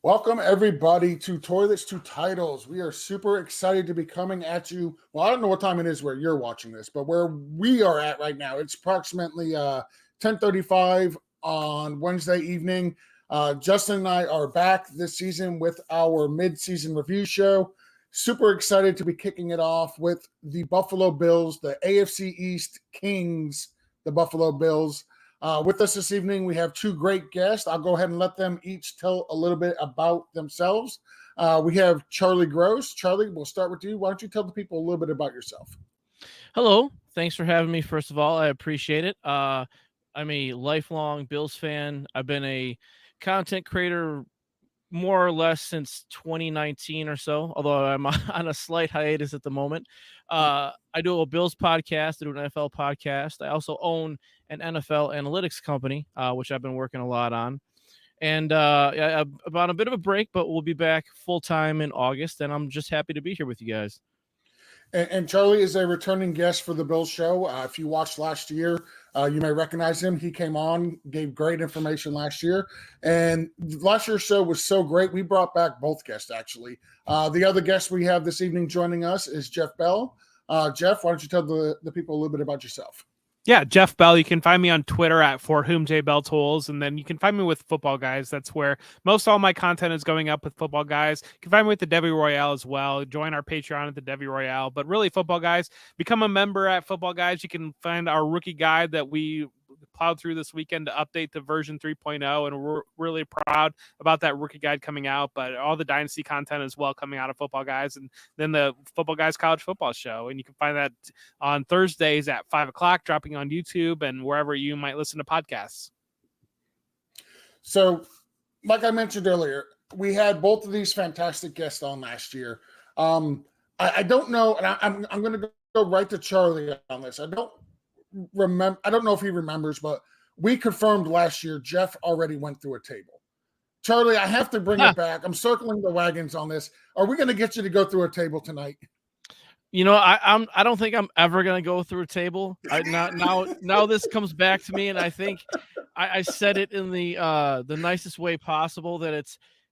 Welcome, everybody, to Toilets to Titles. We are super excited to be coming at you. Well, I don't know what time it is where you're watching this, but where we are at right now, it's approximately 10:35 on Wednesday evening. Justin and I are back this season with our mid-season review show. Super excited to be kicking it off with the Buffalo Bills, the AFC East Kings, the Buffalo Bills. With us this evening, we have two great guests. I'll go ahead and let them each tell a little bit about themselves. We have Charlie Gross. Charlie, we'll start with you. Why don't you tell the people a little bit about yourself? Hello. Thanks for having me, first of all. I appreciate it. I'm a lifelong Bills fan. I've been a content creator more or less since 2019 or so, although I'm on a slight hiatus at the moment. I do a Bills podcast, I do an NFL podcast. I also own an NFL analytics company, which I've been working a lot on. And I'm on a bit of a break, but we'll be back full-time in August, and I'm just happy to be here with you guys. And Charlie is a returning guest for the Bills show. If you watched last year, you may recognize him. He came on, gave great information last year. And last year's show was so great, we brought back both guests, actually. The other guest we have this evening joining us is Jeff Bell. Jeff, why don't you tell the people a little bit about yourself? Yeah, Jeff Bell. You can find me on Twitter at For Whom J Bell Tolls, and then you can find me with Football Guys. That's where most all my content is going up with Football Guys. You can find me with the Debbie Royale as well. Join our Patreon at the Debbie Royale. But really, Football Guys, become a member at Football Guys. You can find our rookie guide that we plowed through this weekend to update to version 3.0, and we're really proud about that rookie guide coming out, but all the dynasty content as well coming out of Football Guys, and then the Football Guys college football show, and you can find that on Thursdays at 5:00, dropping on YouTube and wherever you might listen to podcasts. So like I mentioned earlier, we had both of these fantastic guests on last year. I don't know, and I'm going to go right to Charlie on this. I don't know if he remembers, but we confirmed last year Jeff already went through a table. Charlie, I have to bring it back. I'm circling the wagons on this. Are we going to get you to go through a table tonight? You know, I don't think I'm ever going to go through a table. Now this comes back to me, and I think I said it in the nicest way possible that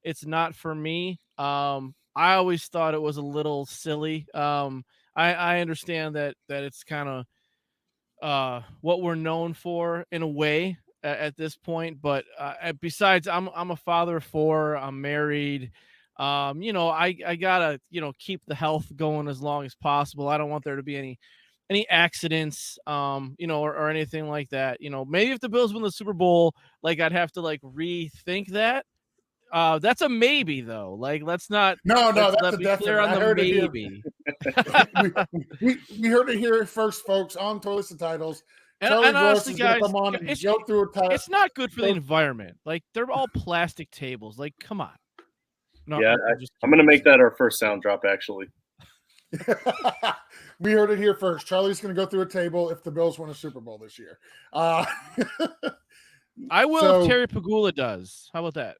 it's not for me. I always thought it was a little silly. I understand that it's kind of what we're known for in a way at this point, but besides, I'm a father of four. I'm married. I gotta keep the health going as long as possible. I don't want there to be any accidents, or anything like that. Maybe if the Bills win the Super Bowl, like I'd have to rethink that. That's a maybe though. Let's not. No, that's let's a be definite. clear on the maybe. we heard it here first, folks, on Toilets to Titles. And honestly, guys, come on and go through a title. It's not good for the environment. They're all plastic tables. Come on. No, yeah, I'm going to make that our first sound drop, actually. We heard it here first. Charlie's going to go through a table if the Bills win a Super Bowl this year. I will if Terry Pagula does. How about that?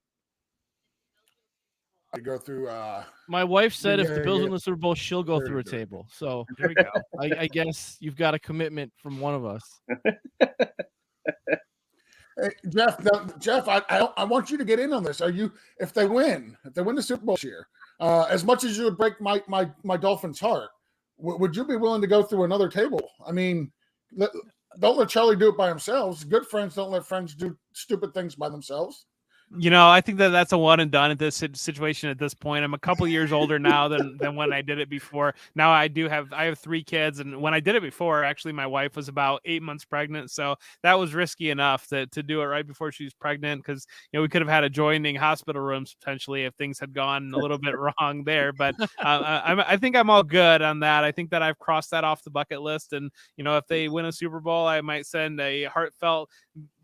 I go through. My wife said if the Bills win the Super Bowl, she'll go through a table. So there we go. I guess you've got a commitment from one of us. Hey, Jeff, I want you to get in on this. If they win the Super Bowl this year, as much as you would break my Dolphins' heart, would you be willing to go through another table? I mean, don't let Charlie do it by himself. Good friends don't let friends do stupid things by themselves. I think that's a one and done at this situation at this point. I'm a couple years older now than when I did it before. Now I have 3 kids, and when I did it before, actually my wife was about 8 months pregnant. So that was risky enough to do it right before she was pregnant, because we could have had adjoining hospital rooms potentially if things had gone a little bit wrong there. But I think I'm all good on that. I think that I've crossed that off the bucket list, and if they win a Super Bowl, I might send a heartfelt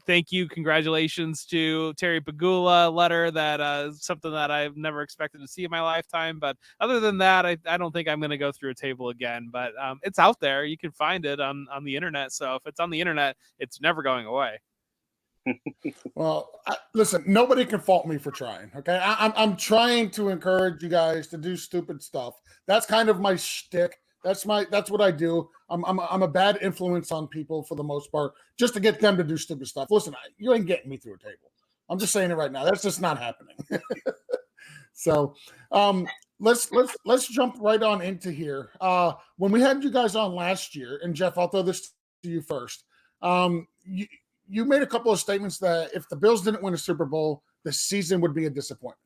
thank you, congratulations to Terry Pagula letter. That something that I've never expected to see in my lifetime. But other than that, I don't think I'm going to go through a table again. But it's out there. You can find it on the internet. So if it's on the internet, it's never going away. Well, listen, nobody can fault me for trying. Okay, I'm trying to encourage you guys to do stupid stuff. That's kind of my shtick. That's what I do. I'm a bad influence on people for the most part, just to get them to do stupid stuff. Listen, you ain't getting me through a table. I'm just saying it right now. That's just not happening. So let's jump right on into here. When we had you guys on last year, and Jeff, I'll throw this to you first. You made a couple of statements that if the Bills didn't win a Super Bowl, the season would be a disappointment.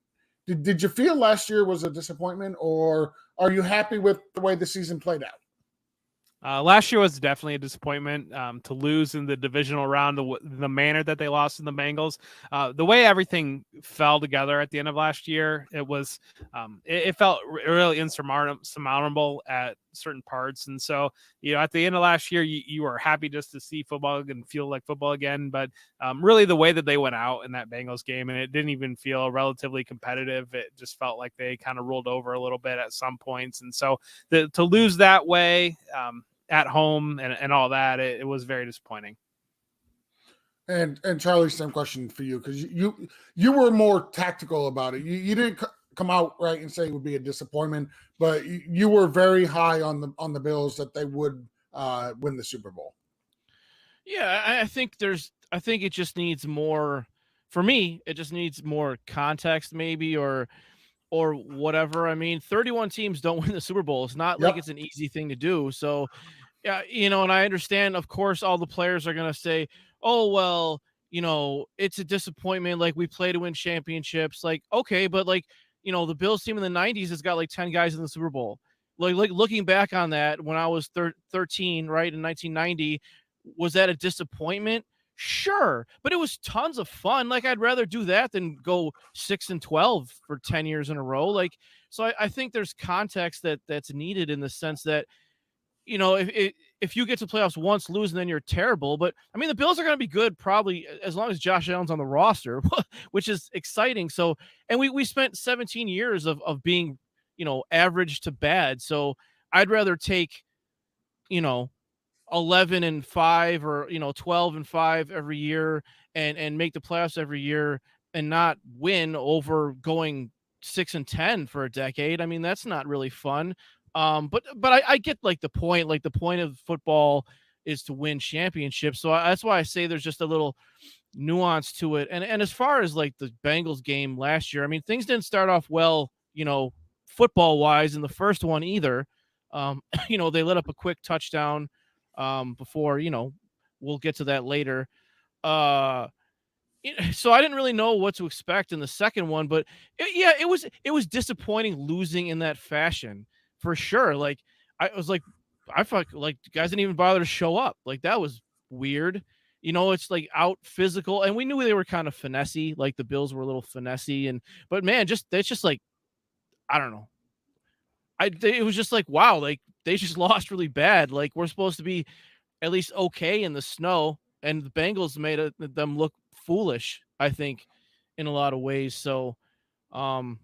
Did you feel last year was a disappointment, or are you happy with the way the season played out? Last year was definitely a disappointment to lose in the divisional round, the manner that they lost in the Bengals, the way everything fell together at the end of last year. It was, it felt really insurmountable at certain parts. And so, at the end of last year, you were happy just to see football and feel like football again. But really the way that they went out in that Bengals game, and it didn't even feel relatively competitive. It just felt like they kind of rolled over a little bit at some points. And so to lose that way, at home and all that, it was very disappointing. And Charlie, same question for you, because you were more tactical about it. You didn't come out right and say it would be a disappointment, but you were very high on the Bills that they would win the Super Bowl. Yeah, I think it just needs more. For me, it just needs more context, maybe, or whatever. I mean, 31 teams don't win the Super Bowl. It's not like it's an easy thing to do. So, yeah, and I understand, of course, all the players are going to say, oh, well, it's a disappointment. Like, we play to win championships. Like, okay, but like, the Bills team in the 90s has got like 10 guys in the Super Bowl. Like looking back on that when I was 13, right, in 1990, was that a disappointment? Sure, but it was tons of fun. Like, I'd rather do that than go 6-12 for 10 years in a row. Like, so I think there's context that's needed in the sense that, if you get to playoffs once, lose, and then you're terrible. But I mean, the Bills are going to be good probably as long as Josh Allen's on the roster, which is exciting. So, and we spent 17 years of being, average to bad. So I'd rather take, 11-5 or 12-5 every year and make the playoffs every year and not win over going 6-10 for a decade. I mean, that's not really fun. But I get like the point. Like, the point of football is to win championships. So that's why I say there's just a little nuance to it. And as far as like the Bengals game last year, I mean, things didn't start off well, football wise in the first one either. They let up a quick touchdown before, we'll get to that later. So I didn't really know what to expect in the second one, but it was disappointing losing in that fashion for sure. Like, I was like, I felt like guys didn't even bother to show up. Like, that was weird. It's like out physical, and we knew they were kind of finessey. Like, the Bills were a little finessey, but man, it's just like, I don't know. It was just like, wow, like they just lost really bad. Like, we're supposed to be at least okay in the snow, and the Bengals made them look foolish, I think, in a lot of ways. So, I'm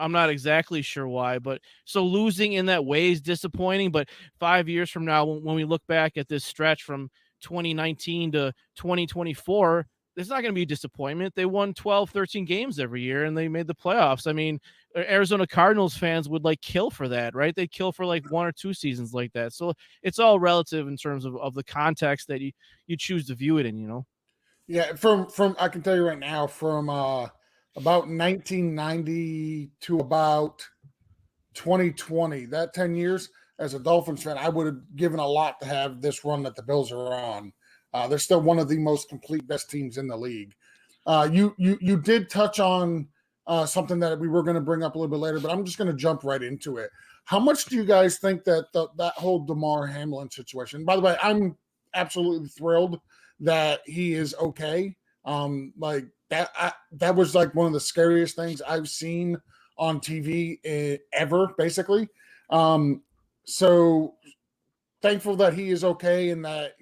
not exactly sure why, but so losing in that way is disappointing. But 5 years from now, when we look back at this stretch from 2019 to 2024, it's not going to be a disappointment. They won 12, 13 games every year, and they made the playoffs. I mean, Arizona Cardinals fans would like kill for that, right? They kill for like 1 or 2 seasons like that. So it's all relative in terms of the context that you choose to view it in, Yeah, from I can tell you right now, from about 1990 to about 2020, that 10 years, as a Dolphins fan, I would have given a lot to have this run that the Bills are on. They're still one of the most complete best teams in the league. You did touch on something that we were going to bring up a little bit later, but I'm just going to jump right into it. How much do you guys think that that whole Damar Hamlin situation? By the way, I'm absolutely thrilled that he is okay. Like that was like one of the scariest things I've seen on TV ever, basically. So thankful that he is okay and that,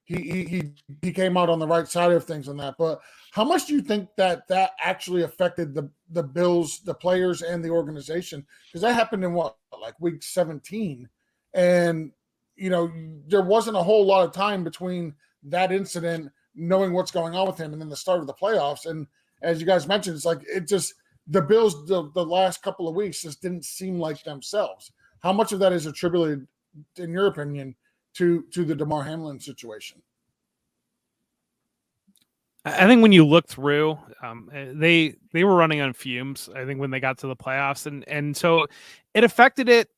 he came out on the right side of things on that. But how much do you think that actually affected the Bills, the players, and the organization? Because that happened in like week 17, and there wasn't a whole lot of time between that incident, knowing what's going on with him, and then the start of the playoffs. And as you guys mentioned, it's like the Bills the last couple of weeks just didn't seem like themselves. How much of that is attributed, in your opinion, to the Damar Hamlin situation? I think when you look through, they were running on fumes. I think when they got to the playoffs, and so it affected it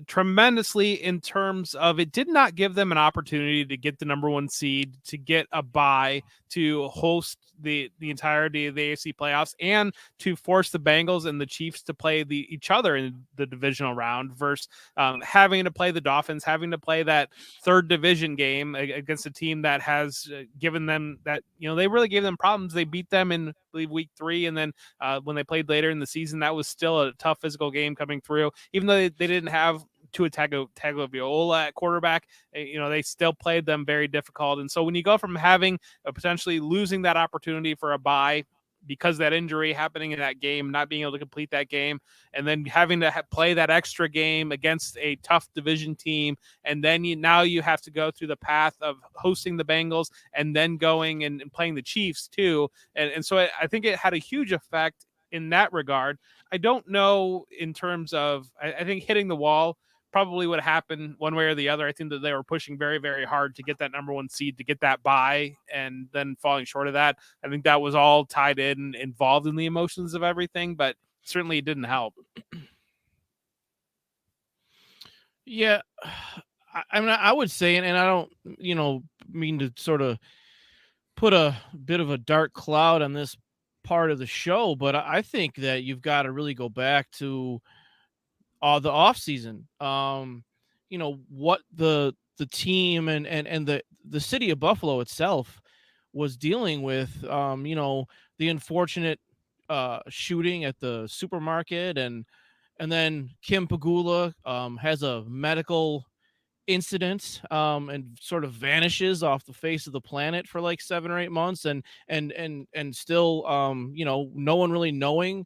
tremendously in terms of it did not give them an opportunity to get the number 1 seed, to get a bye, to host the entirety of the AFC playoffs, and to force the Bengals and the Chiefs to play each other in the divisional round versus having to play the Dolphins, having to play that third division game against a team that has given them that, they really gave them problems. They beat them in, I believe, week 3, and then when they played later in the season, that was still a tough physical game coming through, even though they didn't have Tua Tagovailoa at quarterback. They still played them very difficult. And so when you go from having potentially losing that opportunity for a bye because of that injury happening in that game, not being able to complete that game, and then having to play that extra game against a tough division team, and then now you have to go through the path of hosting the Bengals and then going and playing the Chiefs too. And so I think it had a huge effect in that regard. I don't know in terms of, I think hitting the wall probably would happen one way or the other. I think that they were pushing very, very hard to get that number 1 seed, to get that bye, and then falling short of that. I think that was all tied in and involved in the emotions of everything, but certainly it didn't help. Yeah. I mean, I would say, and I don't, mean to sort of put a bit of a dark cloud on this part of the show, but I think that you've got to really go back to the off season. What the team and the city of Buffalo itself was dealing with. The unfortunate shooting at the supermarket, and then Kim Pagula has a medical incident and sort of vanishes off the face of the planet for like 7 or 8 months, and still no one really knowing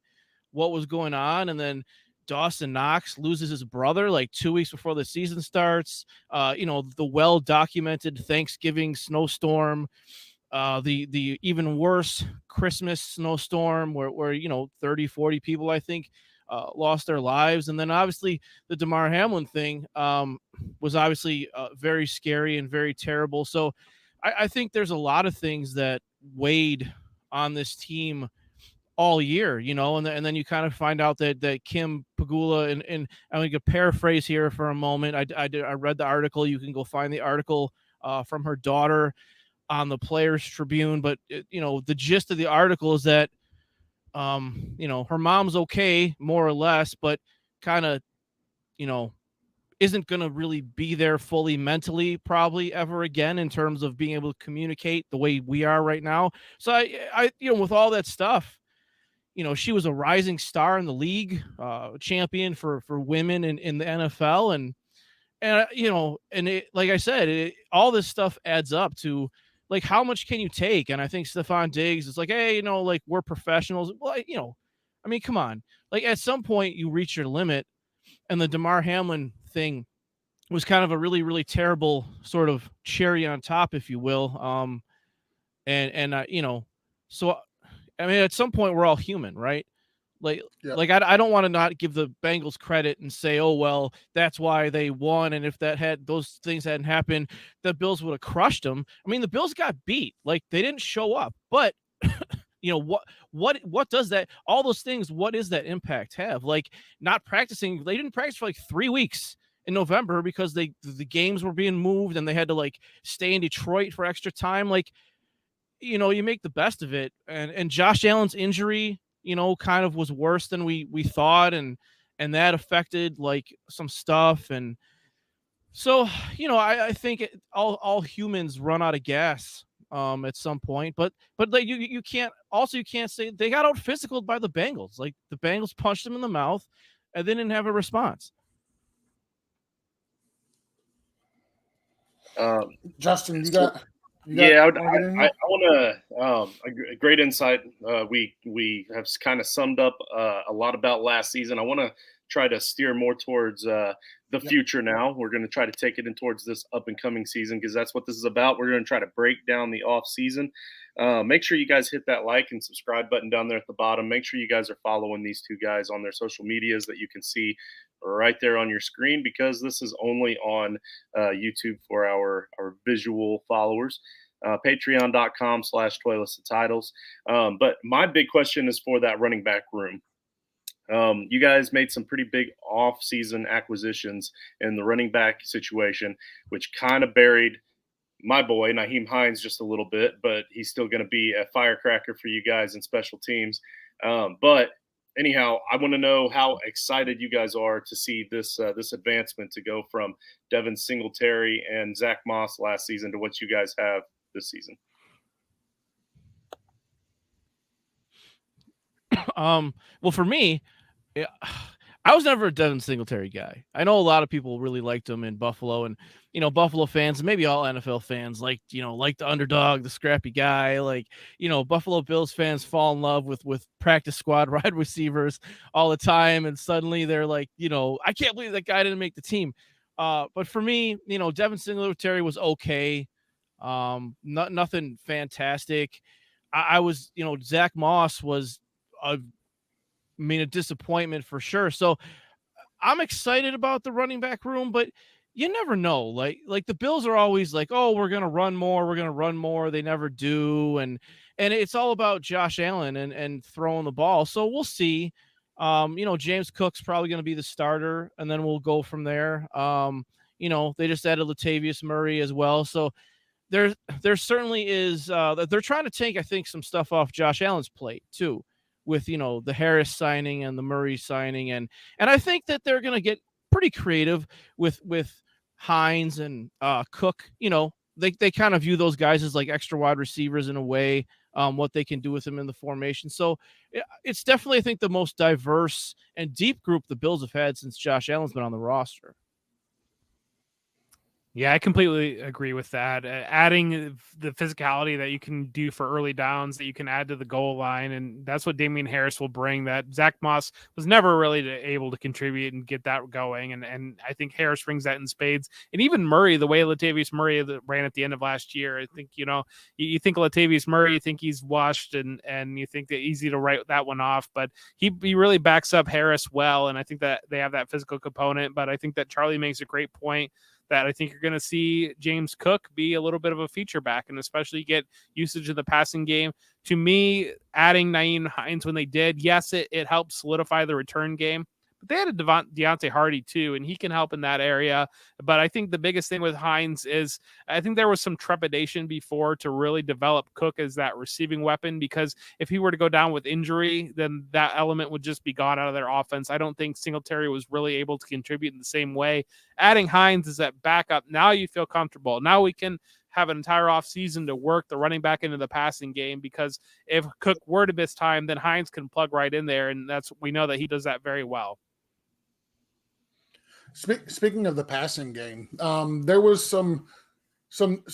what was going on. And then Dawson Knox loses his brother like 2 weeks before the season starts. The well documented Thanksgiving snowstorm, the even worse Christmas snowstorm where 30, 40 people, I think, lost their lives. And then obviously the Damar Hamlin thing was obviously very scary and very terrible. So I think there's a lot of things that weighed on this team all year, and then you kind of find out that Kim Pagula, and I'm going to paraphrase here for a moment. I read the article. You can go find the article from her daughter on the Players Tribune. But the gist of the article is that her mom's okay, more or less, but kind of isn't going to really be there fully mentally probably ever again in terms of being able to communicate the way we are right now. So I with all that stuff, she was a rising star in the league, champion for women in the NFL. And like I said, all this stuff adds up to like, how much can you take? And I think Stephon Diggs is like, hey, like, we're professionals. Well, I mean, come on. Like, at some point you reach your limit, and the Damar Hamlin thing was kind of a really, really terrible sort of cherry on top, if you will. So I mean, at some point we're all human, right? Like, Yeah. like I don't want to not give the Bengals credit and say, oh, well, that's why they won. And if those things hadn't happened, the Bills would have crushed them. I mean, the Bills got beat. Like, they didn't show up, but what does that, all those things, what does that impact have? Like, not practicing, they didn't practice for like 3 weeks in November because the games were being moved and they had to like stay in Detroit for extra time. Like, you make the best of it. And Josh Allen's injury, kind of was worse than we thought. And that affected like some stuff. And so, I think all humans run out of gas at some point, but like you can't say they got out physicaled by the Bengals. Like, the Bengals punched them in the mouth and they didn't have a response. Justin, I want to a great insight. We have kind of summed up a lot about last season. I want to try to steer more towards the future now. We're going to try to take it in towards this up and coming season, because that's what this is about. We're going to try to break down the off season. Make sure you guys hit that like and subscribe button down there at the bottom. Make sure you guys are following these two guys on their social medias that you can see right there on your screen, because this is only on YouTube for our visual followers. Patreon.com/toilets-to-titles. But my big question is for that running back room. You guys made some pretty big off-season acquisitions in the running back situation, which kind of buried my boy, Nyheim Hines, just a little bit, but he's still going to be a firecracker for you guys in special teams. But anyhow, I want to know how excited you guys are to see this advancement to go from Devin Singletary and Zach Moss last season to what you guys have this season. Well, for me, I was never a Devin Singletary guy. I know a lot of people really liked him in Buffalo, and Buffalo fans, maybe all NFL fans, like the underdog, the scrappy guy. Like Buffalo Bills fans fall in love with practice squad wide receivers all the time, and suddenly they're like, I can't believe that guy didn't make the team. But for me, Devin Singletary was okay, nothing fantastic. I was, Zach Moss was a disappointment for sure. So I'm excited about the running back room, but you never know. Like the Bills are always like, oh, we're gonna run more. They never do, and it's all about Josh Allen and throwing the ball. So we'll see. James Cook's probably gonna be the starter, and then we'll go from there. They just added Latavius Murray as well, so there certainly is. They're trying to take, I think, some stuff off Josh Allen's plate too, with the Harris signing and the Murray signing, and I think that they're going to get pretty creative with Hines and Cook. They kind of view those guys as like extra wide receivers in a way, what they can do with them in the formation. So it's definitely, I think, the most diverse and deep group the Bills have had since Josh Allen's been on the roster. Yeah, I completely agree with that. Adding the physicality that you can do for early downs, that you can add to the goal line, and that's what Damian Harris will bring. That Zach Moss was never really able to contribute and get that going, and I think Harris brings that in spades. And even Murray, the way Latavius Murray ran at the end of last year, I think you think Latavius Murray, you think he's washed, and you think that easy to write that one off, but he really backs up Harris well, and I think that they have that physical component. But I think that Charlie makes a great point that I think you're going to see James Cook be a little bit of a feature back, and especially get usage of the passing game. To me, adding Nyheim Hines when they did, yes, it helped solidify the return game. But they had a Deontay Hardy too, and he can help in that area. But I think the biggest thing with Hines is I think there was some trepidation before to really develop Cook as that receiving weapon, because if he were to go down with injury, then that element would just be gone out of their offense. I don't think Singletary was really able to contribute in the same way. Adding Hines as that backup, now you feel comfortable. Now we can have an entire offseason to work the running back into the passing game, because if Cook were to miss time, then Hines can plug right in there, and we know that he does that very well. Speaking of the passing game, there was some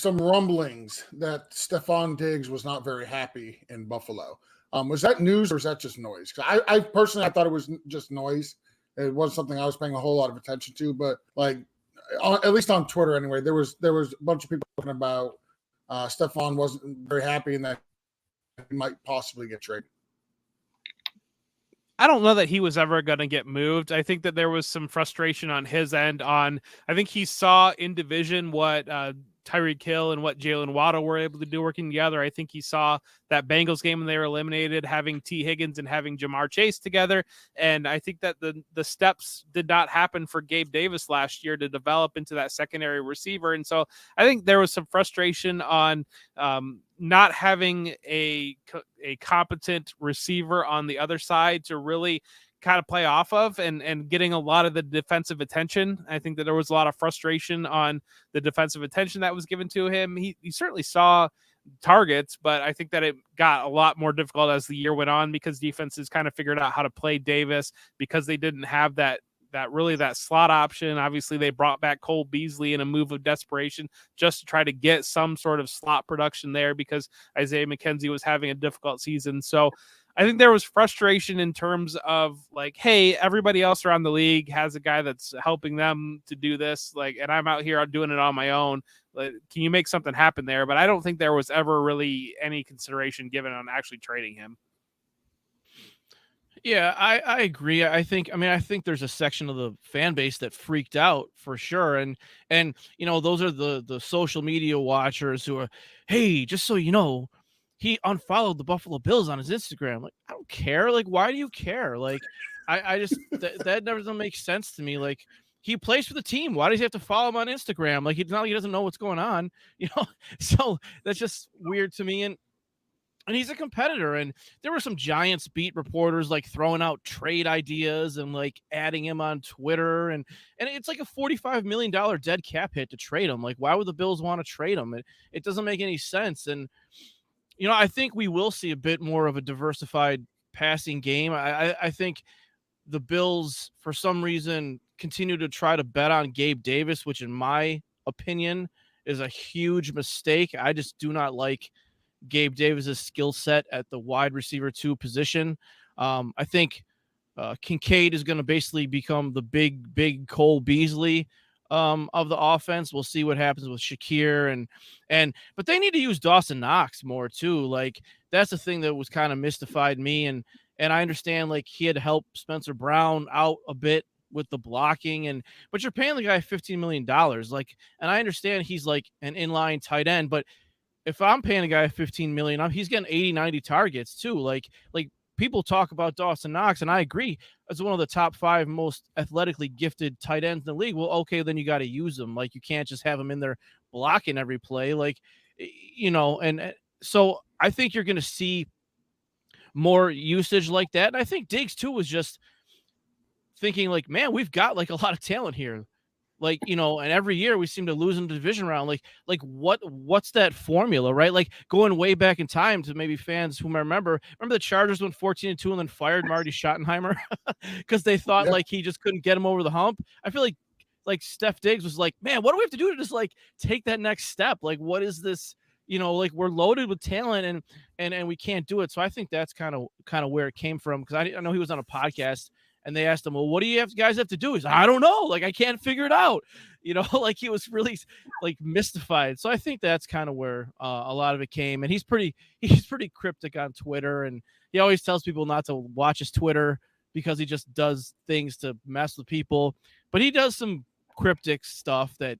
rumblings that Stephon Diggs was not very happy in Buffalo. Was that news or is that just noise? I personally, I thought it was just noise. It wasn't something I was paying a whole lot of attention to, but at least on Twitter anyway, there was a bunch of people talking about Stephon wasn't very happy and that he might possibly get traded. I don't know that he was ever going to get moved. I think that there was some frustration on his end. I think he saw in division what Tyreek Hill and what Jalen Waddle were able to do working together. I think he saw that Bengals game when they were eliminated, having T. Higgins and having Jamar Chase together. And I think that the steps did not happen for Gabe Davis last year to develop into that secondary receiver. And so I think there was some frustration on not having a competent receiver on the other side to really kind of play off of and getting a lot of the defensive attention. I think that there was a lot of frustration on the defensive attention that was given to him. He certainly saw targets, but I think that it got a lot more difficult as the year went on, because defenses kind of figured out how to play Davis, because they didn't have that slot option. Obviously they brought back Cole Beasley in a move of desperation just to try to get some sort of slot production there, because Isaiah McKenzie was having a difficult season. So I think there was frustration in terms of like, hey, everybody else around the league has a guy that's helping them to do this, and I'm out here doing it on my own. Can you make something happen there? But I don't think there was ever really any consideration given on actually trading him. Yeah, I agree. I think there's a section of the fan base that freaked out for sure. And those are the social media watchers who are, hey, just so you know, he unfollowed the Buffalo Bills on his Instagram. Like, I don't care. Like, why do you care? Like, I just that never doesn't make sense to me. Like, he plays for the team. Why does he have to follow him on Instagram? Like, it's not like he doesn't know what's going on, you know? So that's just weird to me. And he's a competitor, and there were some Giants beat reporters like throwing out trade ideas and like adding him on Twitter, and it's like a $45 million dead cap hit to trade him. Like, why would the Bills want to trade him? It doesn't make any sense. And I think we will see a bit more of a diversified passing game. I think the Bills, for some reason, continue to try to bet on Gabe Davis, which in my opinion is a huge mistake. I just do not like Gabe Davis's skill set at the wide receiver 2 position. I think Kincaid is going to basically become the big Cole Beasley of the offense. We'll see what happens with Shakir but they need to use Dawson Knox more too. Like, that's the thing that was kind of mystified me. And I understand, like, he had to help Spencer Brown out a bit with the blocking, but you're paying the guy $15 million. Like, and I understand he's like an inline tight end, but if I'm paying a guy $15 million, he's getting 80, 90 targets too. Like people talk about Dawson Knox, and I agree, as one of the top 5 most athletically gifted tight ends in the league. Well, okay, then you got to use him. Like, you can't just have him in there blocking every play. Like, and so I think you're going to see more usage like that. And I think Diggs too was just thinking like, man, we've got like a lot of talent here. Like, and every year we seem to lose in the division round. Like what's that formula, right? Like, going way back in time to maybe fans who remember the Chargers went 14-2 and then fired Marty Schottenheimer because they thought like he just couldn't get him over the hump. I feel like Steph Diggs was like, man, what do we have to do to just like take that next step? Like, what is this? Like, we're loaded with talent and we can't do it. So I think that's kind of where it came from, because I know he was on a podcast. And they asked him, well, what do you guys have to do? He's like, I don't know. Like, I can't figure it out. Like, he was really like mystified. So I think that's kind of where a lot of it came. And he's pretty cryptic on Twitter. And he always tells people not to watch his Twitter because he just does things to mess with people. But he does some cryptic stuff that,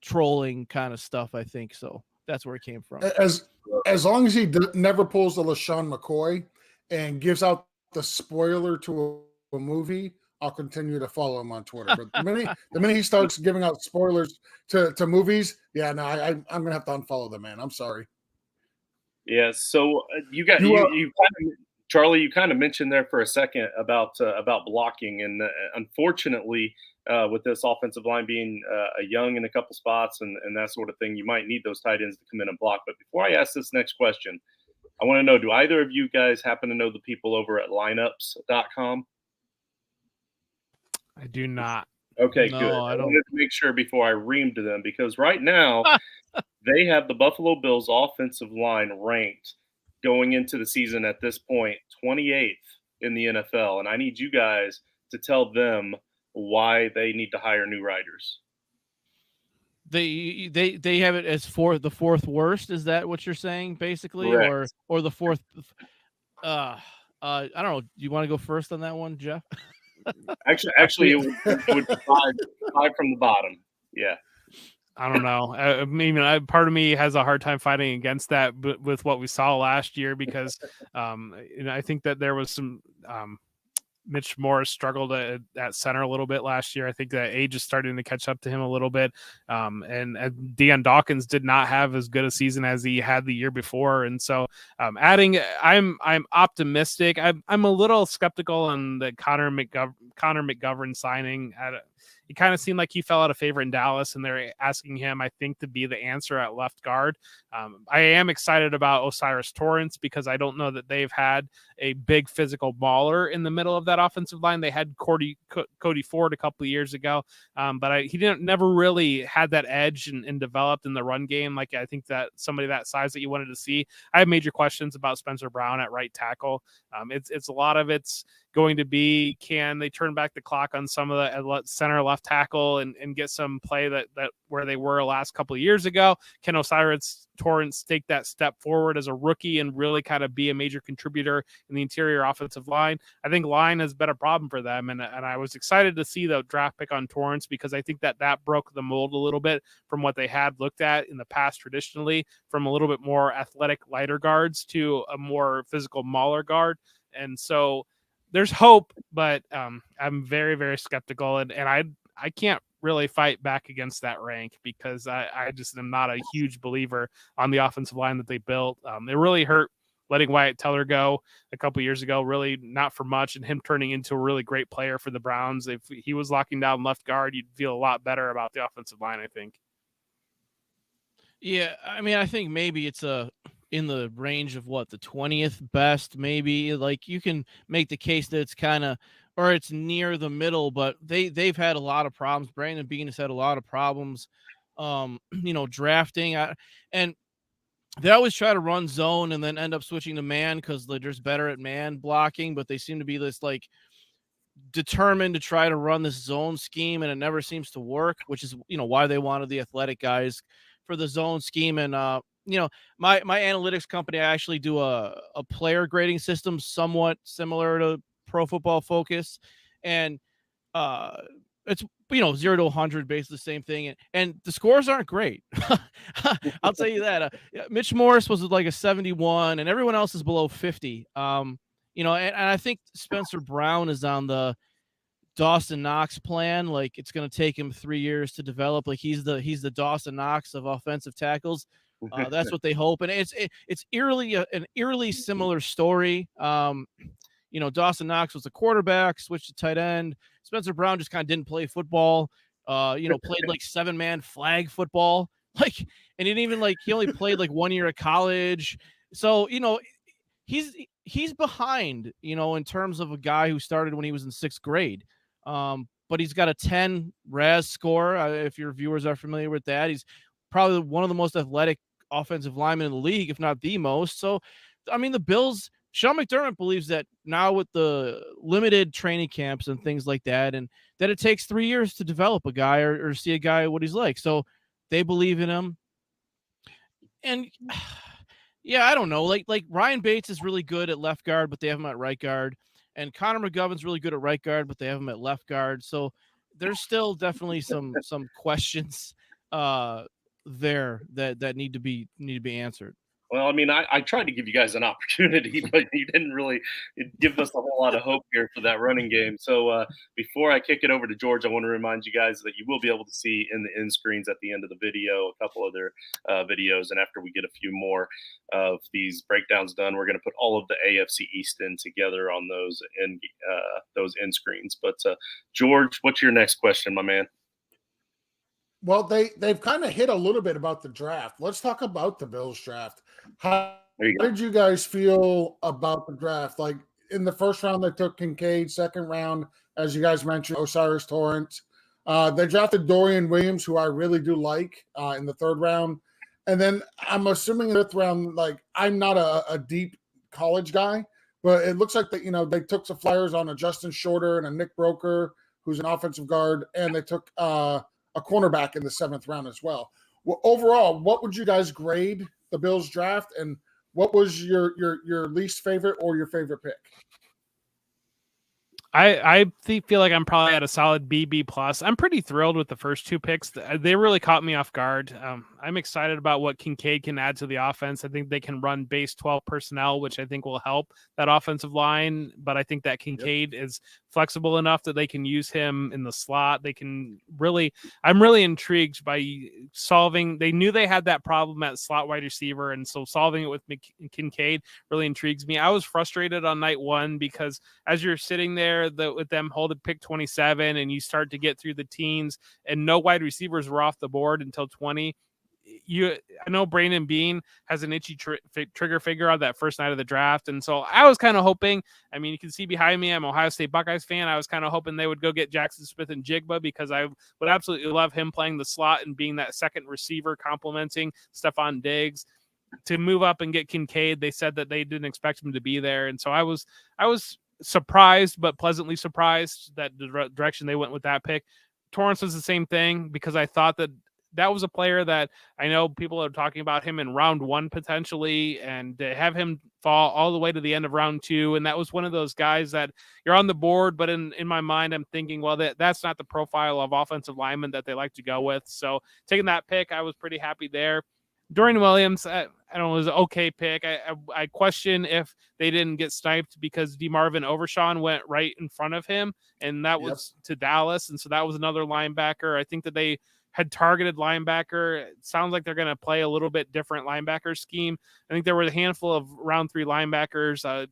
trolling kind of stuff, I think. So that's where it came from. As long as he never pulls the LaShawn McCoy and gives out the spoiler to a movie, I'll continue to follow him on Twitter. But the minute he starts giving out spoilers to movies, I'm gonna have to unfollow the man. I'm sorry. Yeah. So you Charlie, you kind of mentioned there for a second about blocking, and unfortunately, with this offensive line being young in a couple spots and that sort of thing, you might need those tight ends to come in and block. But before I ask this next question, I want to know, do either of you guys happen to know the people over at lineups.com? I do not. Okay, no, good. I wanted to make sure before I reamed to them, because right now they have the Buffalo Bills offensive line ranked going into the season at this point 28th in the NFL. And I need you guys to tell them why they need to hire new writers. They have it as the fourth worst. Is that what you're saying, basically? Correct. Or the fourth? I don't know. Do you want to go first on that one, Jeff? Actually, it would be five from the bottom. Yeah. I don't know. Part of me has a hard time fighting against that, but with what we saw last year, because I think that there was some Mitch Morris struggled at center a little bit last year. I think that age is starting to catch up to him a little bit. And Deion Dawkins did not have as good a season as he had the year before. And so I'm optimistic. I'm a little skeptical on the Connor McGovern signing. It kind of seemed like he fell out of favor in Dallas, and they're asking him, I think, to be the answer at left guard. I am excited about Osiris Torrance, because I don't know that they've had a big physical mauler in the middle of that offensive line. They had Cody Ford a couple of years ago, but he never really had that edge and developed in the run game. Like, I think that somebody that size that you wanted to see. I have major questions about Spencer Brown at right tackle. It's a lot of it's going to be, can they turn back the clock on some of the center left tackle and get some play that where they were last couple of years ago? Can Osiris Torrance take that step forward as a rookie and really kind of be a major contributor in the interior offensive line? I think line has been a problem for them, and I was excited to see the draft pick on Torrance because I think that broke the mold a little bit from what they had looked at in the past traditionally, from a little bit more athletic lighter guards to a more physical mauler guard. And so there's hope, but I'm very, very skeptical, and I can't really fight back against that rank because I just am not a huge believer on the offensive line that they built. It really hurt letting Wyatt Teller go a couple years ago, really not for much, and him turning into a really great player for the Browns. If he was locking down left guard, you'd feel a lot better about the offensive line, I think. Yeah, I mean, I think maybe it's in the range of what, the 20th best, maybe. Like, you can make the case that it's kind of, or it's near the middle, but they've had a lot of problems. Brandon Beane has had a lot of problems, drafting. And they always try to run zone and then end up switching to man because they're just better at man blocking, but they seem to be this like determined to try to run this zone scheme, and it never seems to work, which is, why they wanted the athletic guys for the zone scheme. And my analytics company, I actually do a player grading system somewhat similar to Pro Football Focus, and it's 0 to 100, basically the same thing, and the scores aren't great. I'll tell you that. Mitch Morris was like a 71, and everyone else is below 50. And I think Spencer Brown is on the Dawson Knox plan. Like, it's going to take him 3 years to develop. Like, he's the Dawson Knox of offensive tackles. That's what they hope. And it's an eerily similar story. Dawson Knox was a quarterback, switched to tight end. Spencer Brown just kind of didn't play football. Played like 7-man flag football. Like, and he didn't even he only played like 1 year of college. So, he's behind, in terms of a guy who started when he was in 6th grade. But he's got a 10 RAS score. If your viewers are familiar with that, he's probably one of the most athletic offensive linemen in the league, if not the most. So, I mean, the Bills, Sean McDermott believes that now with the limited training camps and things like that, and that it takes 3 years to develop a guy or see a guy what he's like. So they believe in him. And yeah, I don't know. Like Ryan Bates is really good at left guard, but they have him at right guard. And Connor McGovern's really good at right guard, but they have him at left guard. So there's still definitely some questions there that need to be answered. Well, I mean, I tried to give you guys an opportunity, but you didn't really give us a whole lot of hope here for that running game. So before I kick it over to George, I want to remind you guys that you will be able to see in the end screens at the end of the video a couple other videos. And after we get a few more of these breakdowns done, we're going to put all of the AFC East in together on those end screens. But George, what's your next question, my man? Well, they've kind of hit a little bit about the draft. Let's talk about the Bills draft. How did you guys feel about the draft? Like, in the first round, they took Kincaid. Second round, as you guys mentioned, Osiris Torrance. They drafted Dorian Williams, who I really do like, in the third round. And then I'm assuming in the fifth round, like, I'm not a deep college guy, but it looks like that, they took some flyers on a Justin Shorter and a Nick Broker, who's an offensive guard, and they took a cornerback in the 7th round as well. Well, overall, what would you guys grade the Bills draft, and what was your least favorite or your favorite pick? I feel like I'm probably at a solid B+. I'm pretty thrilled with the first 2 picks. They really caught me off guard. I'm excited about what Kincaid can add to the offense. I think they can run base 12 personnel, which I think will help that offensive line. But I think that Kincaid is flexible enough that they can use him in the slot. They can really, I'm really intrigued by solving. They knew they had that problem at slot wide receiver, and so solving it with Kincaid really intrigues me. I was frustrated on night 1 because as you're sitting there with them holding pick 27 and you start to get through the teens and no wide receivers were off the board until 20. I know Brandon Beane has an itchy trigger finger on that first night of the draft. And so I was kind of hoping, I mean, you can see behind me, I'm an Ohio State Buckeyes fan. I was kind of hoping they would go get Jackson Smith and Jigba because I would absolutely love him playing the slot and being that second receiver complementing Stephon Diggs. To move up and get Kincaid, they said that they didn't expect him to be there. And so I was surprised, but pleasantly surprised that the direction they went with that pick. Torrance was the same thing, because I thought that was a player that I know people are talking about him in round 1 potentially, and to have him fall all the way to the end of round 2. And that was one of those guys that you're on the board, but in my mind, I'm thinking, well, that's not the profile of offensive lineman that they like to go with. So taking that pick, I was pretty happy there. Dorian Williams, I don't know, it was an okay pick. I question if they didn't get sniped because DeMarvin Overshawn went right in front of him, and that was to Dallas. And so that was another linebacker. I think that they had targeted linebacker. It sounds like they're going to play a little bit different linebacker scheme. I think there were a handful of round 3 linebackers.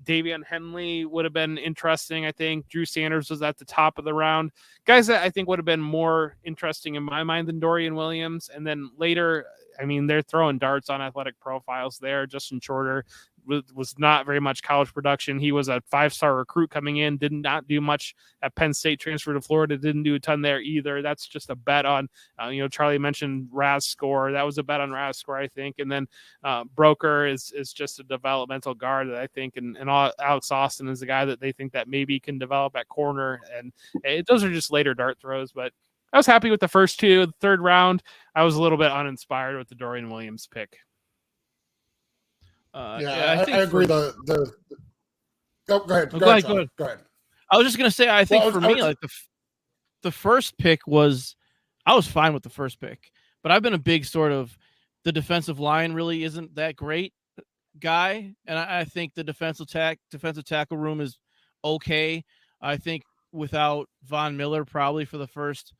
Davion Henley would have been interesting. I think Drew Sanders was at the top of the round. Guys that I think would have been more interesting in my mind than Dorian Williams. And then later, I mean, they're throwing darts on athletic profiles there. Justin Shorter was not very much college production. He was a 5-star recruit coming in, did not do much at Penn State, transferred to Florida, didn't do a ton there either. That's just a bet on, Charlie mentioned Raz score. That was a bet on Raz score, I think. And then Broker is just a developmental guard that I think, and Alex Austin is the guy that they think that maybe can develop at corner. And those are just later dart throws, but I was happy with the first 2. The third round, I was a little bit uninspired with the Dorian Williams pick. I agree. Go ahead. Go ahead. I was just gonna say, I think the first pick was, I was fine with the first pick, but I've been a big sort of the defensive line really isn't that great guy, and I think the defensive tackle room is okay. I think without Von Miller probably for the first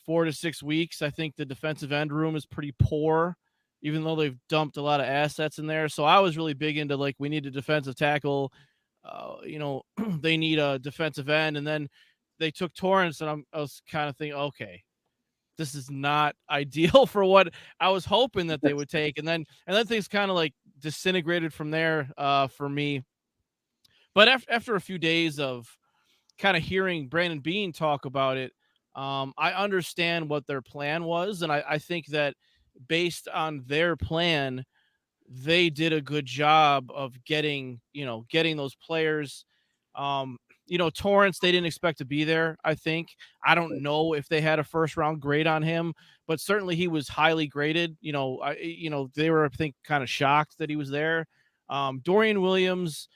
4 to 6 weeks, I think the defensive end room is pretty poor, even though they've dumped a lot of assets in there. So I was really big into, like, we need a defensive tackle. They need a defensive end. And then they took Torrance, and I was kind of thinking, okay, this is not ideal for what I was hoping that they would take. And then things kind of like disintegrated from there for me. But after a few days of kind of hearing Brandon Beane talk about it, I understand what their plan was. And I think that based on their plan, they did a good job of getting those players. Torrance, they didn't expect to be there. I think, I don't know if they had a first round grade on him, but certainly he was highly graded. They were, I think, kind of shocked that he was there. Dorian Williams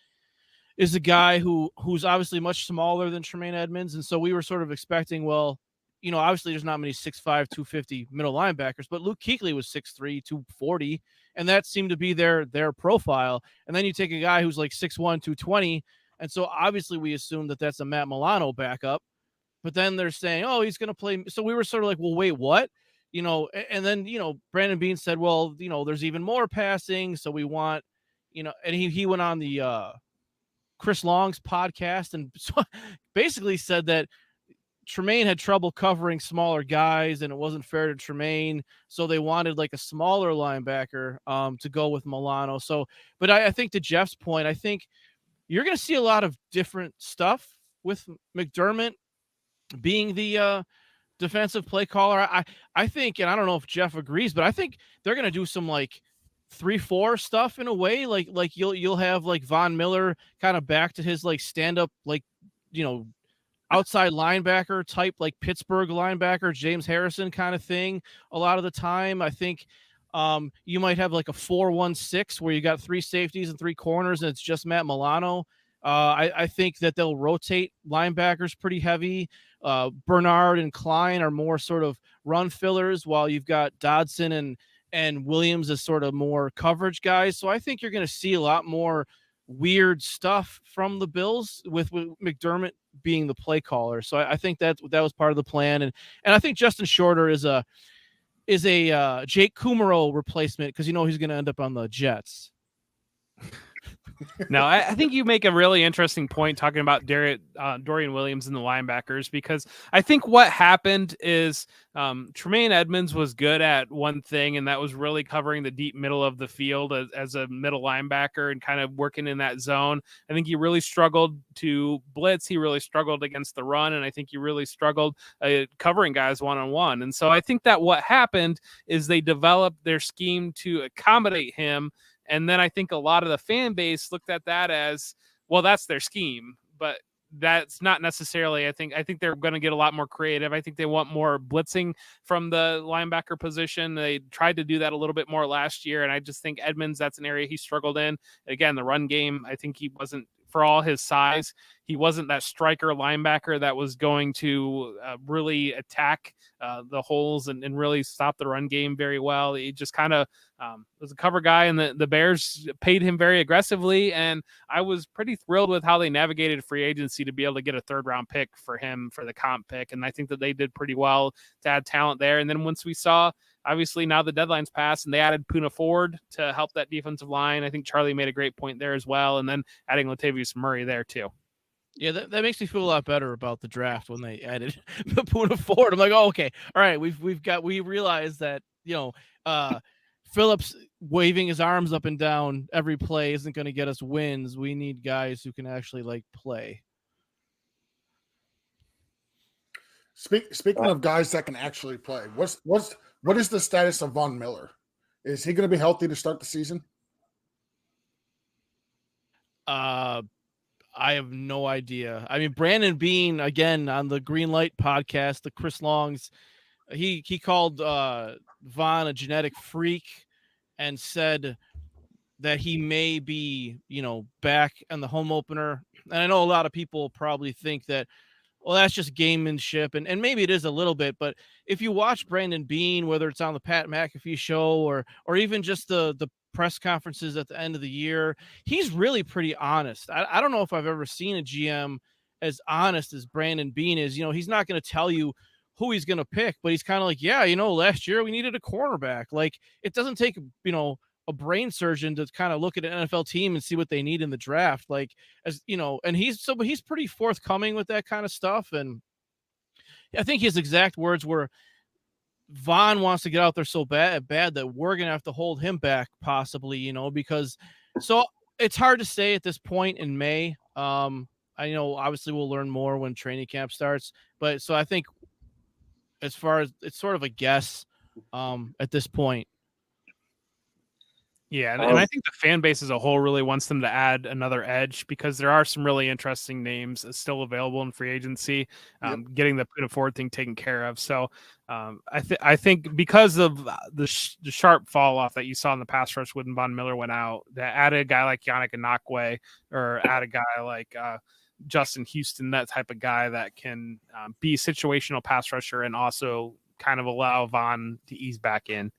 is a guy who's obviously much smaller than Tremaine Edmonds. And so we were sort of expecting, well, obviously there's not many 6'5", 250 middle linebackers, but Luke Kuechly was 6'3", 240, and that seemed to be their profile. And then you take a guy who's like 6'1", 220, and so obviously we assume that that's a Matt Milano backup. But then they're saying, oh, he's going to play. So we were sort of like, well, wait, what? And then, Brandon Beane said, well, there's even more passing, so we want, and he went on the Chris Long's podcast and basically said that Tremaine had trouble covering smaller guys, and it wasn't fair to Tremaine, so they wanted like a smaller linebacker to go with Milano. So, but I think to Jeff's point, I think you're going to see a lot of different stuff with McDermott being the defensive play caller. I think, and I don't know if Jeff agrees, but I think they're going to do some like 3-4 stuff in a way. Like you'll have like Von Miller kind of back to his like stand up, like, outside linebacker type, like Pittsburgh linebacker, James Harrison kind of thing. A lot of the time, I think you might have like a 4-1-6 where you got 3 safeties and 3 corners, and it's just Matt Milano. I think that they'll rotate linebackers pretty heavy. Bernard and Klein are more sort of run fillers, while you've got Dodson and Williams as sort of more coverage guys. So I think you're going to see a lot more weird stuff from the Bills with McDermott being the play caller. So I think that was part of the plan. And I think Justin Shorter is a Jake Kumaro replacement, because he's going to end up on the Jets. No, I think you make a really interesting point talking about Dorian Williams and the linebackers, because I think what happened is Tremaine Edmonds was good at one thing, and that was really covering the deep middle of the field as a middle linebacker and kind of working in that zone. I think he really struggled to blitz. He really struggled against the run, and I think he really struggled covering guys one-on-one. And so I think that what happened is they developed their scheme to accommodate him. And then I think a lot of the fan base looked at that as, well, that's their scheme, but that's not necessarily. I think they're going to get a lot more creative. I think they want more blitzing from the linebacker position. They tried to do that a little bit more last year, and I just think Edmonds, that's an area he struggled in. Again, the run game, I think he wasn't, for all his size, he wasn't that striker linebacker that was going to really attack the holes and really stop the run game very well. He just kind of was a cover guy, and the Bears paid him very aggressively. And I was pretty thrilled with how they navigated free agency to be able to get a 3rd-round pick for him for the comp pick. And I think that they did pretty well to add talent there. And then once we saw, obviously now the deadline's passed and they added Poona Ford to help that defensive line. I think Charlie made a great point there as well. And then adding Latavius Murray there too. Yeah, that makes me feel a lot better about the draft when they added Poona Ford. I'm like, oh, okay, all right, we realized that, Phillips waving his arms up and down every play isn't going to get us wins. We need guys who can actually play. Speaking of guys that can actually play, what is the status of Von Miller? Is he going to be healthy to start the season? I have no idea. I mean, Brandon Beane, again, on the Green Light podcast, the Chris Longs, he called Von a genetic freak and said that he may be, back in the home opener. And I know a lot of people probably think that, well, that's just gamemanship. And maybe it is a little bit, but if you watch Brandon Beane, whether it's on the Pat McAfee show or even just the press conferences at the end of the year, he's really pretty honest. I don't know if I've ever seen a GM as honest as Brandon Beane is. He's not going to tell you who he's going to pick, but he's kind of like, yeah, last year we needed a cornerback. Like, it doesn't take, a brain surgeon to kind of look at an NFL team and see what they need in the draft. Like, and he's pretty forthcoming with that kind of stuff. And I think his exact words were, Von wants to get out there so bad that we're going to have to hold him back possibly, because so it's hard to say at this point in May. I know obviously we'll learn more when training camp starts, but so I think as far as it's sort of a guess at this point. Yeah, and I think the fan base as a whole really wants them to add another edge because there are some really interesting names still available in free agency, getting the Poona Ford thing taken care of. So I think because of the sharp fall off that you saw in the pass rush when Von Miller went out, that added a guy like Yannick Ngakoue or add a guy like Justin Houston, that type of guy that can be a situational pass rusher and also kind of allow Von to ease back in.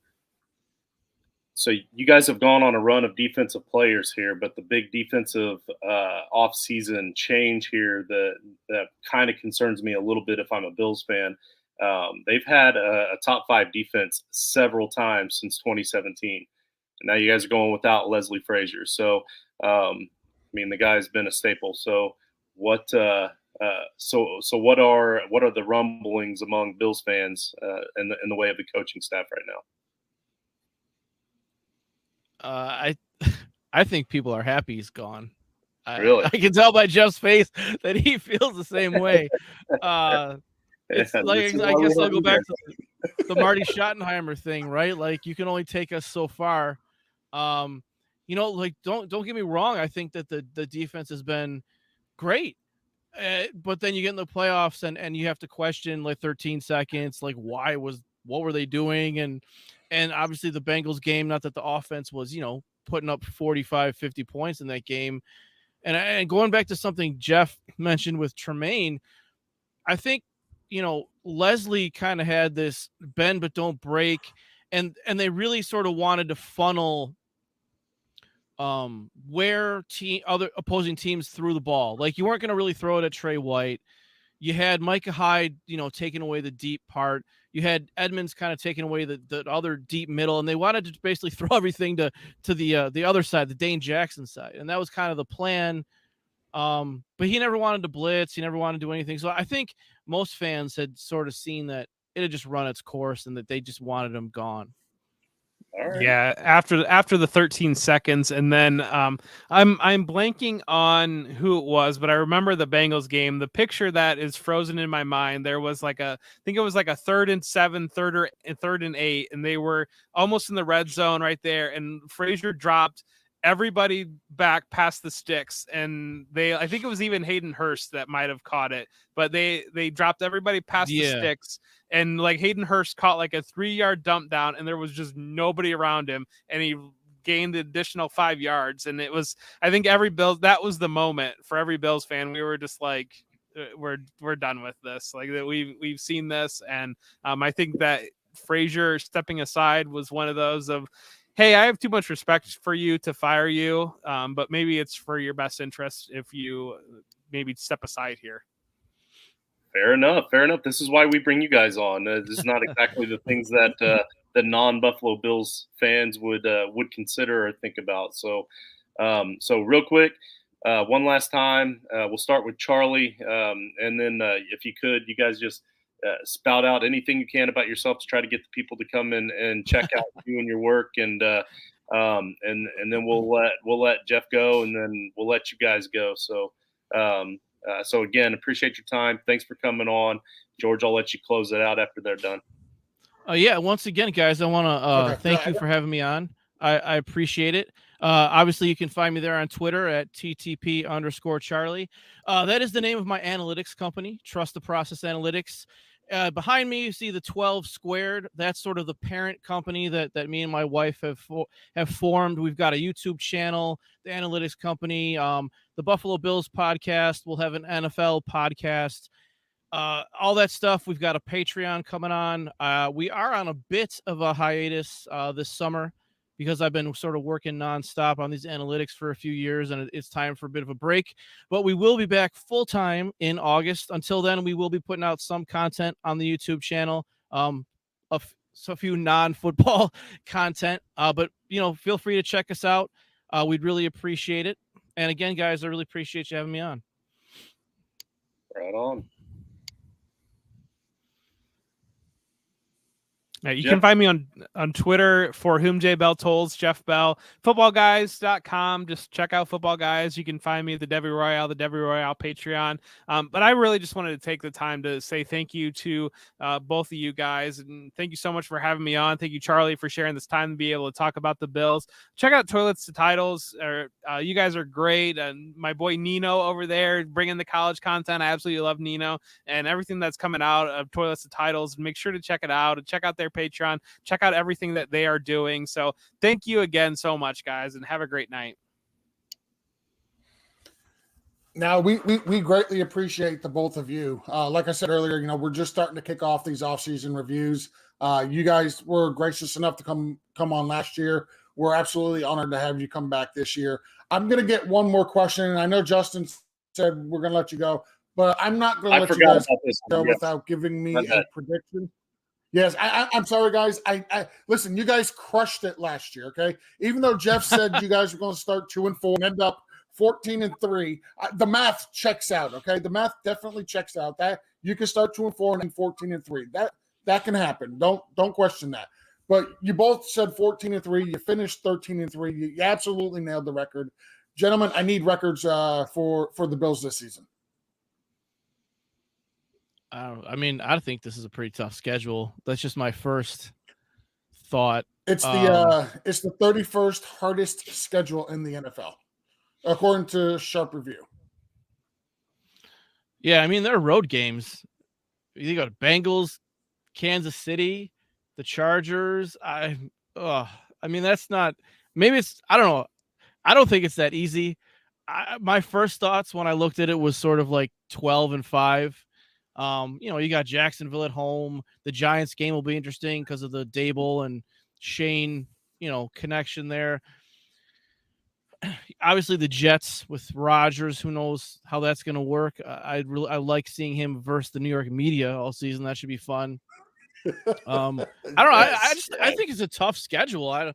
So you guys have gone on a run of defensive players here, but the big defensive off-season change here that kind of concerns me a little bit if I'm a Bills fan. They've had a top 5 defense several times since 2017. And now you guys are going without Leslie Frazier. So, the guy's been a staple. So what what are the rumblings among Bills fans in the way of the coaching staff right now? I think people are happy he's gone. Really? I can tell by Jeff's face that he feels the same way. It's like, I guess I'll go back to the Marty Schottenheimer thing, right? Like, you can only take us so far. Don't get me wrong. I think that the defense has been great. But then you get in the playoffs and you have to question 13 seconds, what were they doing? And obviously the Bengals game, not that the offense was, putting up 45, 50 points in that game. And going back to something Jeff mentioned with Tremaine, I think, Leslie kind of had this bend but don't break. And they really sort of wanted to funnel where other opposing teams threw the ball. Like, you weren't going to really throw it at Trey White. You had Micah Hyde, taking away the deep part. You had Edmonds kind of taking away the other deep middle, and they wanted to basically throw everything to the other side, the Dane Jackson side, and that was kind of the plan. But he never wanted to blitz. He never wanted to do anything. So I think most fans had sort of seen that it had just run its course and that they just wanted him gone. All right. Yeah, after the 13 seconds, and then I'm blanking on who it was, but I remember the Bengals game. The picture that is frozen in my mind. There was I think it was a 3rd and 7, 3rd and 8, and they were almost in the red zone right there. And Frazier dropped everybody back past the sticks, and I think it was even Hayden Hurst that might have caught it, but they dropped everybody past the sticks, and like Hayden Hurst caught like a 3-yard dump down, and there was just nobody around him, and he gained the additional 5 yards. And it was, I think that was the moment for every Bills fan. We were just like, we're done with this. Like that we've seen this. And I think that Frazier stepping aside was one of those of, hey, I have too much respect for you to fire you. But maybe it's for your best interest if you maybe step aside here. Fair enough. This is why we bring you guys on. This is not exactly the things that the non-Buffalo Bills fans would consider or think about. So real quick, one last time, we'll start with Charlie, and then if you could, you guys just spout out anything you can about yourself to try to get the people to come in and check out you and your work, and then we'll let Jeff go, and then we'll let you guys go. So again, appreciate your time. Thanks for coming on, George. I'll let you close it out after they're done. Yeah, once again, guys, I want to thank you for having me on. I appreciate it. Obviously, you can find me there on Twitter at ttp_Charlie. That is the name of my analytics company, Trust the Process Analytics. Behind me, you see the 12 squared. That's sort of the parent company that me and my wife have formed. We've got a YouTube channel, the analytics company, the Buffalo Bills podcast. We'll have an NFL podcast. All that stuff. We've got a Patreon coming on. We are on a bit of a hiatus this summer because I've been sort of working nonstop on these analytics for a few years, and it's time for a bit of a break. But we will be back full time in August. Until then, we will be putting out some content on the YouTube channel, a few non-football content. But feel free to check us out. We'd really appreciate it. And again, guys, I really appreciate you having me on. Right on. You can find me on Twitter for whom J Bell tolls, Jeff Bell, footballguys.com. Just check out Football Guys. You can find me at the Debbie Royale Patreon. But I really just wanted to take the time to say thank you to both of you guys. And thank you so much for having me on. Thank you, Charlie, for sharing this time to be able to talk about the Bills. Check out Toilets to Titles. You guys are great. And my boy Nino over there bringing the college content. I absolutely love Nino and everything that's coming out of Toilets to Titles. Make sure to check it out and check out their Patreon. Check out everything that they are doing. So thank you again so much, guys, and have a great night. Now, we greatly appreciate the both of you. Like I said earlier, we're just starting to kick off these off-season reviews. You guys were gracious enough to come on last year. We're absolutely honored to have you come back this year. I'm going to get one more question. I know Justin said we're going to let you go, but I'm not going to let you guys go without giving me a prediction. Yes, I'm sorry, guys. I listen. You guys crushed it last year. Okay, even though Jeff said you guys were going to start 2-4 and end up 14-3, the math checks out. Okay, the math definitely checks out. That you can start 2-4 and 14-3. That can happen. Don't question that. But you both said 14-3. You finished 13-3. You absolutely nailed the record, gentlemen. I need records for the Bills this season. I think this is a pretty tough schedule. That's just my first thought. It's the 31st hardest schedule in the NFL, according to Sharp Review. Yeah, there are road games. You go to Bengals, Kansas City, the Chargers. That's not. Maybe it's. I don't know. I don't think it's that easy. My first thoughts when I looked at it was sort of like 12-5. You got Jacksonville at home. The Giants game will be interesting because of the Dable and Shane, connection there. Obviously, the Jets with Rodgers. Who knows how that's going to work? I like seeing him versus the New York media all season. That should be fun. I don't know. I think it's a tough schedule. I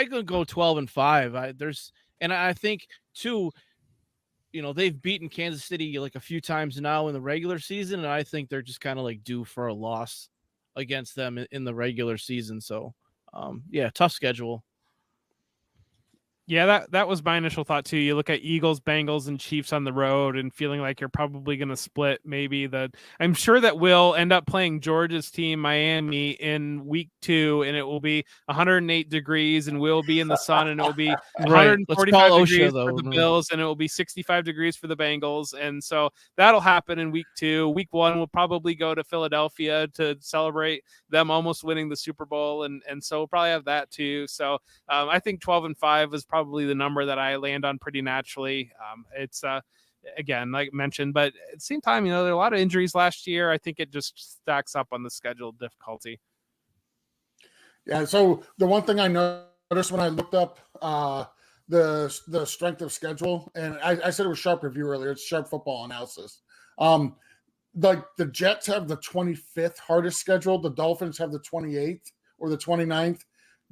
could go 12-5. I think too. They've beaten Kansas City like a few times now in the regular season, and I think they're just kind of like due for a loss against them in the regular season. So, tough schedule. Yeah, that was my initial thought too. You look at Eagles, Bengals, and Chiefs on the road, and feeling like you're probably going to split. Maybe I'm sure that we'll end up playing Georgia's team, Miami, in week 2, and it will be 108 degrees, and we'll be in the sun, and it will be Right. Let's 145 call degrees OSHA, though. for the No. Bills, and it will be 65 degrees for the Bengals, and so that'll happen in week 2. Week 1, we'll probably go to Philadelphia to celebrate them almost winning the Super Bowl, and so we'll probably have that too. So I think 12-5 is probably the number that I land on pretty naturally. It's again, like mentioned, but at the same time, there are a lot of injuries last year. I think it just stacks up on the schedule difficulty. Yeah. So the one thing I noticed when I looked up the strength of schedule, and I said it was Sharp Review earlier. It's Sharp Football Analysis. Like the Jets have the 25th hardest schedule. The Dolphins have the 28th or the 29th.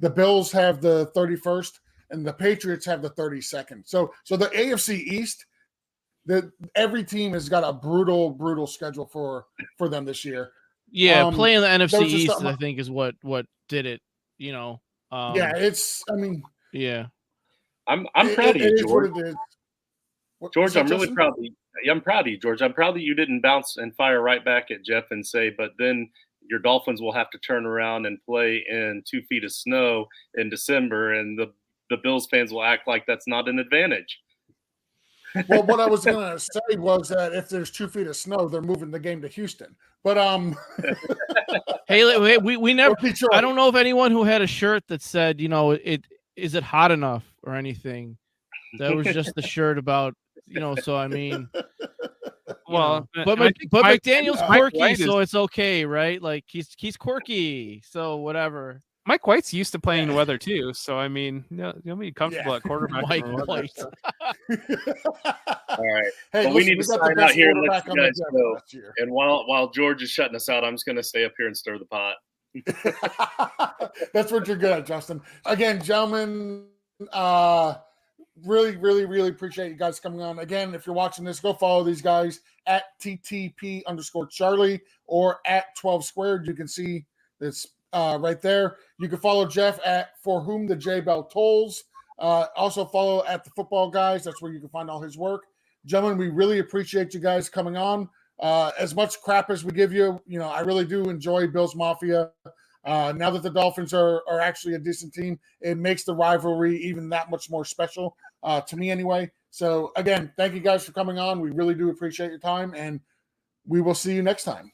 The Bills have the 31st. And the Patriots have the 32nd. So the AFC East, every team has got a brutal schedule for them this year. Yeah, playing the NFC East, I think, is what did it. Yeah, it's. I mean, yeah. I'm proud of you, George. What it is. George, I'm really proud of you. I'm proud of you, George. I'm proud that you didn't bounce and fire right back at Jeff and say, but then your Dolphins will have to turn around and play in 2 feet of snow in December, and the Bills fans will act like that's not an advantage. Well, what I was going to say was that if there's 2 feet of snow, they're moving the game to Houston. But hey, we never. I don't know of anyone who had a shirt that said, is it hot enough or anything. That was just the shirt about, So I mean, well, but McDaniel's quirky, so it's okay, right? Like he's quirky, so whatever. Mike White's used to playing the weather too, so I mean, you'll be comfortable at quarterback. Mike White. All right, hey, we need to sign out here and let you guys go. And while George is shutting us out, I'm just going to stay up here and stir the pot. That's what you're good at, Justin. Again, gentlemen, really appreciate you guys coming on. Again, if you're watching this, go follow these guys at TTP_Charlie or at 12 Squared. You can see this right there. You can follow Jeff at For Whom the J Bell Tolls. Also follow at The Football Guys. That's where you can find all his work. Gentlemen, we really appreciate you guys coming on. As much crap as we give you, I really do enjoy Bills Mafia. Now that the Dolphins are actually a decent team, it makes the rivalry even that much more special, to me anyway. So, again, thank you guys for coming on. We really do appreciate your time, and we will see you next time.